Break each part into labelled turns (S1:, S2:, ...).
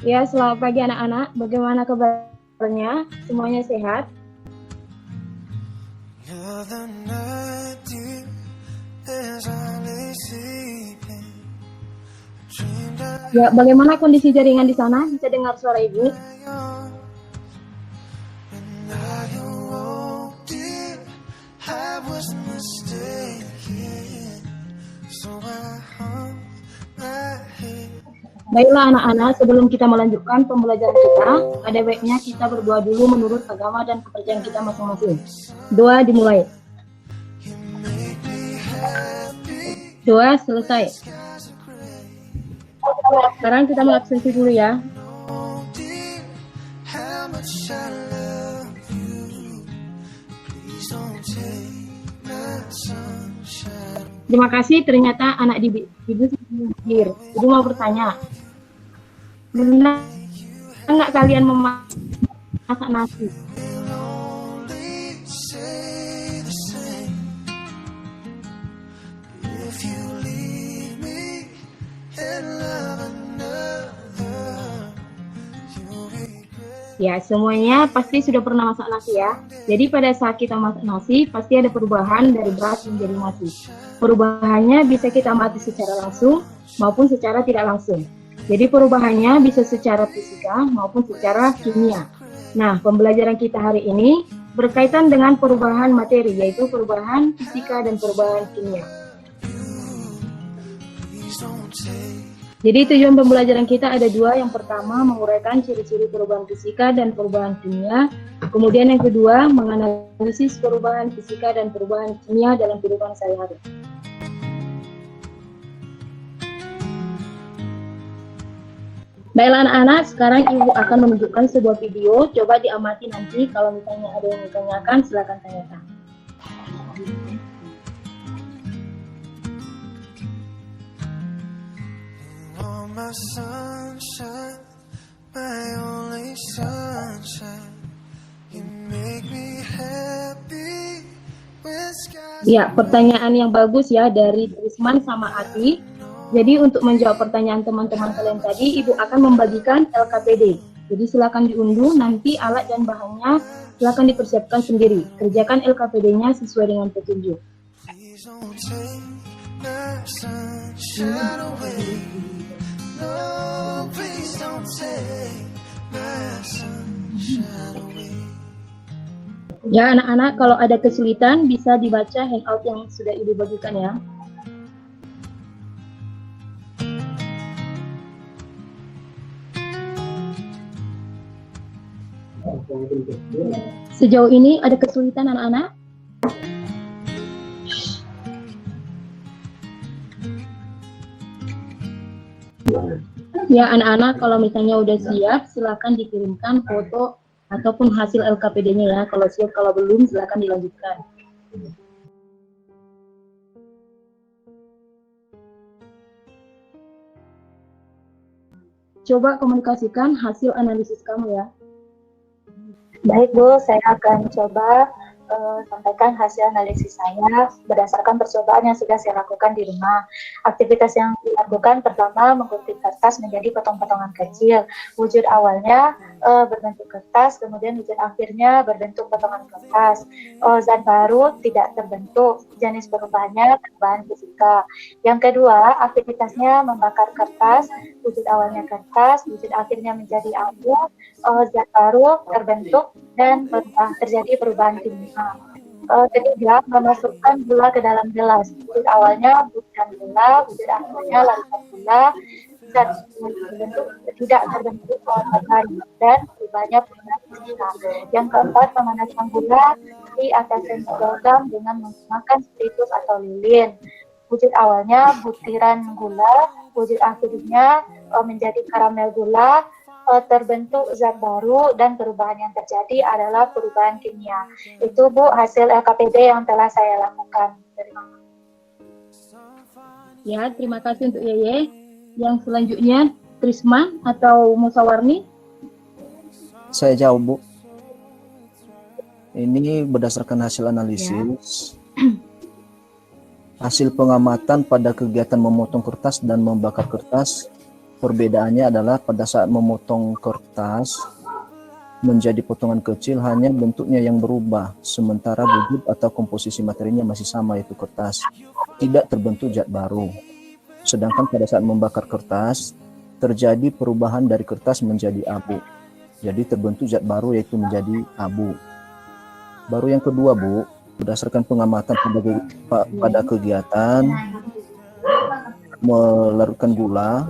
S1: Ya, selamat pagi anak-anak. Bagaimana kabarnya? Semuanya sehat? Ya, bagaimana kondisi jaringan di sana? Bisa dengar suara Ibu? Baiklah anak-anak, sebelum kita melanjutkan pembelajaran kita, ada baiknya kita berdoa dulu menurut agama dan kepercayaan kita masing-masing. Doa dimulai. Doa selesai. Sekarang kita mengabsensi dulu ya. Terima kasih, ternyata anak Ibu hadir. Ibu mau bertanya, benar nggak kalian memasak nasi? Ya, semuanya pasti sudah pernah masak nasi ya. Jadi pada saat kita masak nasi, pasti ada perubahan dari beras menjadi nasi. Perubahannya bisa kita amati secara langsung maupun secara tidak langsung. Jadi perubahannya bisa secara fisika maupun secara kimia. Nah, pembelajaran kita hari ini berkaitan dengan perubahan materi, yaitu perubahan fisika dan perubahan kimia. Jadi tujuan pembelajaran kita ada dua. Yang pertama, menguraikan ciri-ciri perubahan fisika dan perubahan kimia. Kemudian yang kedua, menganalisis perubahan fisika dan perubahan kimia dalam kehidupan sehari-hari. Baiklah anak-anak, sekarang Ibu akan menunjukkan sebuah video. Coba diamati nanti, kalau misalnya ada yang ditanyakan, silakan tanyakan. My sunshine, my only sunshine. You make me happy when skies. Ya, pertanyaan yang bagus ya dari Trisman sama Ati. Jadi untuk menjawab pertanyaan teman-teman kalian tadi, Ibu akan membagikan LKPD. Jadi silakan diunduh, nanti alat dan bahannya silakan dipersiapkan sendiri. Kerjakan LKPD-nya sesuai dengan petunjuk. Please don't take my sunshine away. No, please don't take my sunshine away. Ya anak-anak, kalau ada kesulitan bisa dibaca handout yang sudah Ibu bagikan ya. Sejauh ini ada kesulitan anak-anak? Ya anak-anak, kalau misalnya udah siap, silakan dikirimkan foto ataupun hasil LKPD-nya ya. Kalau siap, kalau belum, silakan dilanjutkan. Coba komunikasikan hasil analisis kamu ya.
S2: Baik Bu, saya akan coba sampaikan hasil analisis saya berdasarkan percobaan yang sudah saya lakukan di rumah. Aktivitas yang dilakukan pertama menggunting kertas menjadi potong-potongan kecil. Wujud awalnya berbentuk kertas, kemudian wujud akhirnya berbentuk potongan kertas. Zat baru tidak terbentuk, jenis perubahannya perubahan fisika. Yang kedua, aktivitasnya membakar kertas, wujud awalnya kertas, wujud akhirnya menjadi abu, zat baru terbentuk dan terjadi perubahan kimia. Ketiga, memasukkan gula ke dalam gelas. Wujud awalnya bukan gula, wujud akhirnya larutan gula, zat terbentuk tidak terbentuk oleh matahari dan perubahannya perubahan fisika. Yang keempat, pemanasan gula di atas sensor logam dengan menggunakan spiritus atau lilin. Wujud awalnya butiran gula, wujud akhirnya menjadi karamel gula, terbentuk zat baru dan perubahan yang terjadi adalah perubahan kimia. Itu Bu hasil LKPD yang telah saya lakukan. Terima kasih.
S1: Ya, terima kasih untuk Yeye. Yang selanjutnya Trisman atau Musawarni?
S3: Saya jawab Bu. Ini berdasarkan hasil analisis. Ya. Hasil pengamatan pada kegiatan memotong kertas dan membakar kertas Perbedaannya adalah pada saat memotong kertas menjadi potongan kecil hanya bentuknya yang berubah, sementara wujud atau komposisi materinya masih sama, yaitu kertas. Tidak terbentuk zat baru. Sedangkan pada saat membakar kertas, terjadi perubahan dari kertas menjadi abu. Jadi terbentuk zat baru, yaitu menjadi abu. Baru yang kedua, Bu, berdasarkan pengamatan pada kegiatan melarutkan gula.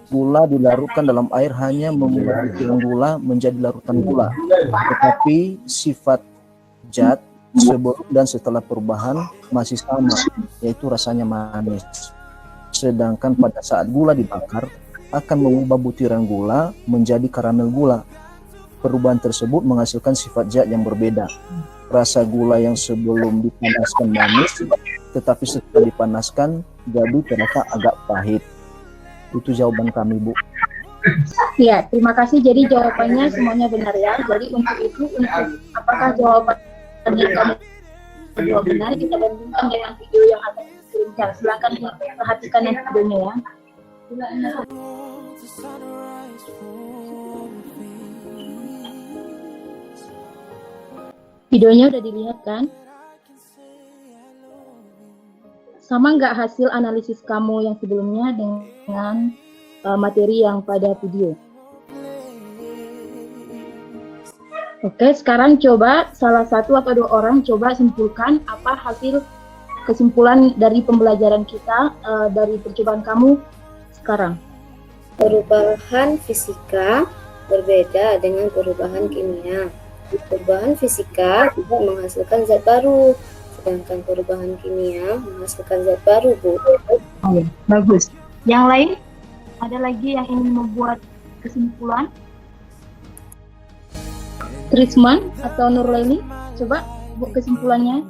S3: Gula dilarutkan dalam air hanya membuat butiran gula menjadi larutan gula, tetapi sifat zat sebelum dan setelah perubahan masih sama, yaitu rasanya manis. Sedangkan pada saat gula dibakar akan mengubah butiran gula menjadi karamel gula. Perubahan tersebut menghasilkan sifat zat yang berbeda. Rasa gula yang sebelum dipanaskan manis, tetapi setelah dipanaskan jadi terasa agak pahit. Itu jawaban kami, Bu.
S2: Ya, terima kasih. Jadi jawabannya semuanya benar ya. Jadi untuk apakah jawabannya kamu jawab benar, kita bandingkan dengan video yang akan dikirimkan. Silakan perhatikan yang videonya ya. Videonya udah dilihat kan? Sama nggak hasil analisis kamu yang sebelumnya dengan materi yang pada video? Oke, sekarang coba salah satu atau dua orang coba simpulkan apa hasil kesimpulan dari pembelajaran kita dari percobaan kamu sekarang.
S4: Perubahan fisika berbeda dengan perubahan kimia. Perubahan fisika tidak menghasilkan zat baru, sedangkan perubahan kimia menghasilkan zat baru, Bu.
S2: Oh, ya. Bagus. Yang lain? Ada lagi yang ingin membuat kesimpulan? Trisman atau Nurleni? Coba buat kesimpulannya.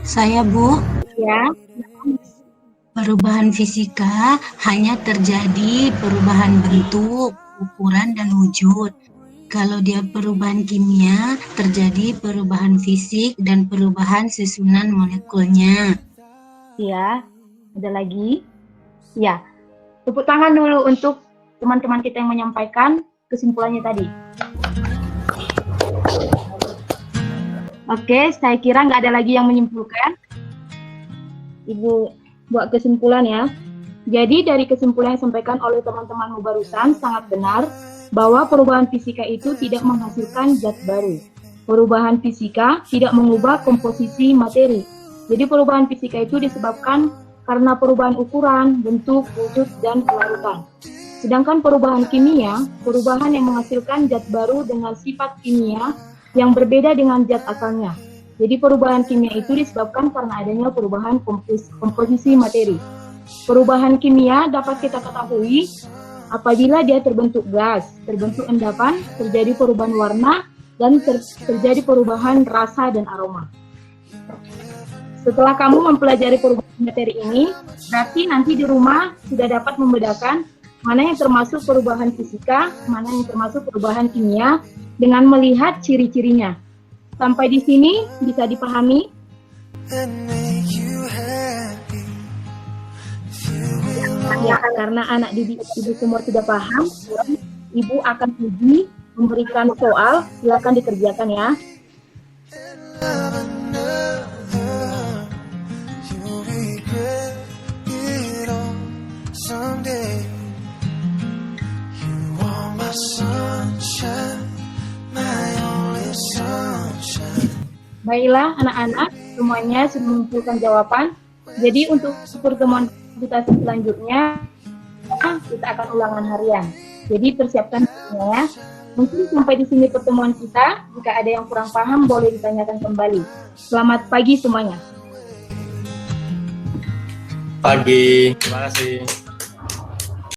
S5: Saya, Bu.
S2: Ya.
S5: Perubahan fisika hanya terjadi perubahan bentuk, ukuran, dan wujud. Kalau dia perubahan kimia, terjadi perubahan fisik dan perubahan susunan molekulnya.
S2: Ya, ada lagi? Ya, tepuk tangan dulu untuk teman-teman kita yang menyampaikan kesimpulannya tadi. Oke, saya kira nggak ada lagi yang menyimpulkan. Ibu buat kesimpulan ya. Jadi dari kesimpulan yang disampaikan oleh teman-temanmu barusan sangat benar bahwa perubahan fisika itu tidak menghasilkan zat baru. Perubahan fisika tidak mengubah komposisi materi. Jadi perubahan fisika itu disebabkan karena perubahan ukuran, bentuk, wujud, dan pelarutan. Sedangkan perubahan kimia, perubahan yang menghasilkan zat baru dengan sifat kimia yang berbeda dengan zat asalnya. Jadi perubahan kimia itu disebabkan karena adanya perubahan komposisi materi. Perubahan kimia dapat kita ketahui apabila dia terbentuk gas, terbentuk endapan, terjadi perubahan warna, dan terjadi perubahan rasa dan aroma. Setelah kamu mempelajari perubahan materi ini, berarti nanti di rumah sudah dapat membedakan mana yang termasuk perubahan fisika, mana yang termasuk perubahan kimia, dengan melihat ciri-cirinya. Sampai di sini bisa dipahami? Ya, karena anak didik ibu semua sudah paham, ibu akan uji memberikan soal, silakan dikerjakan ya. Baiklah anak-anak, semuanya sudah mengumpulkan jawaban. Jadi untuk pertemuan kita selanjutnya, kita akan ulangan harian. Jadi persiapkan ya. Mungkin sampai di sini pertemuan kita. Jika ada yang kurang paham, boleh ditanyakan kembali. Selamat pagi semuanya.
S6: Pagi, terima kasih.